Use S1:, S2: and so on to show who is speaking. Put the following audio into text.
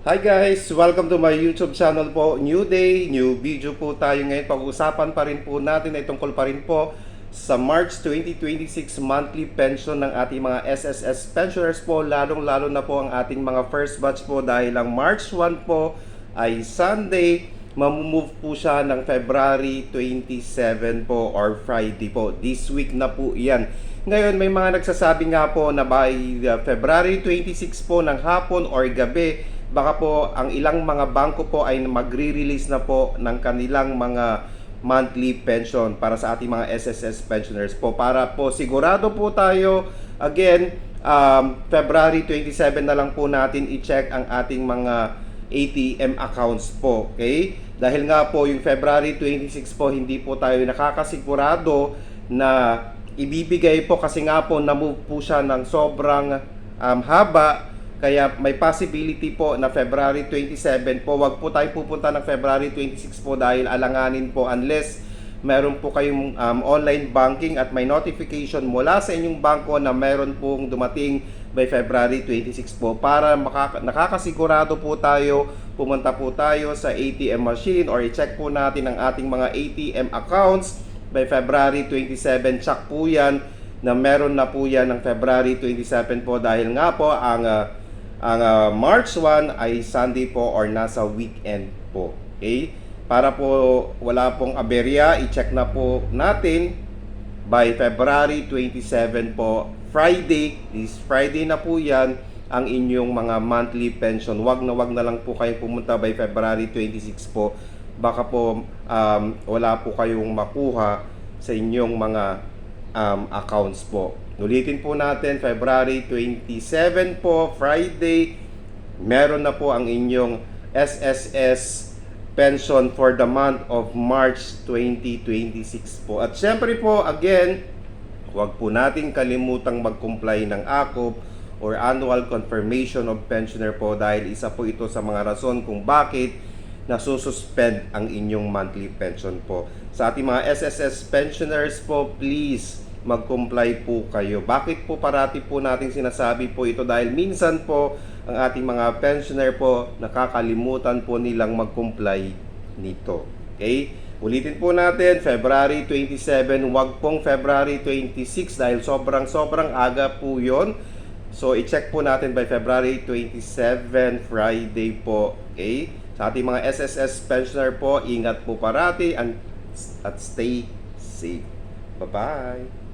S1: Hi guys! Welcome to my YouTube channel po. New day, new video po tayo ngayon. Pag-usapan pa rin po natin ay tungkol pa rin po sa March 2026 monthly pension ng ating mga SSS pensioners po. Lalong-lalo na po ang ating mga first batch po dahil ang March 1 po ay Sunday. Mamumove po siya ng February 27 po or Friday po. This week na po yan. Ngayon may mga nagsasabi nga po na by February 26 po ng hapon or gabi, baka po ang ilang mga bangko po ay magre-release na po ng kanilang mga monthly pension para sa ating mga SSS pensioners po. Para po sigurado po tayo, again, February 27 na lang po natin i-check ang ating mga ATM accounts po. Okay? Dahil nga po yung February 26 po, hindi po tayo nakakasigurado na ibibigay po kasi nga po na-move po siya ng sobrang haba. Kaya may possibility po na February 27 po, wag po tayo pupunta ng February 26 po dahil alanganin po unless meron po kayong online banking at may notification mula sa inyong bangko na meron pong dumating by February 26 po. Para nakakasigurado po tayo, pumunta po tayo sa ATM machine or i-check po natin ang ating mga ATM accounts by February 27. Check po yan na meron na po yan ng February 27 po dahil nga po ang March 1 ay Sunday po or nasa weekend po. Okay? Para po wala pong aberya, i-check na po natin by February 27 po, Friday. This Friday na po yan ang inyong mga monthly pension. Wag na lang po kayong pumunta by February 26 po. Baka po wala po kayong makuha sa inyong mga accounts po. Ulitin po natin, February 27 po, Friday, meron na po ang inyong SSS pension for the month of March 2026 po. At syempre po, again, huwag po natin kalimutang mag-comply ng AKOP or Annual Confirmation of Pensioner po dahil isa po ito sa mga rason kung bakit nasususpend ang inyong monthly pension po. Sa ating mga SSS pensioners po, please mag-comply po kayo. Bakit po parati po natin sinasabi po ito? Dahil minsan po ang ating mga pensioner po nakakalimutan po nilang mag-comply nito. Okay? Ulitin po natin, February 27, wag pong February 26 dahil sobrang aga po yon. So i-check po natin by February 27, Friday po. Okay? Sa ating mga SSS pensioner po, ingat po parati at stay safe. Bye-bye!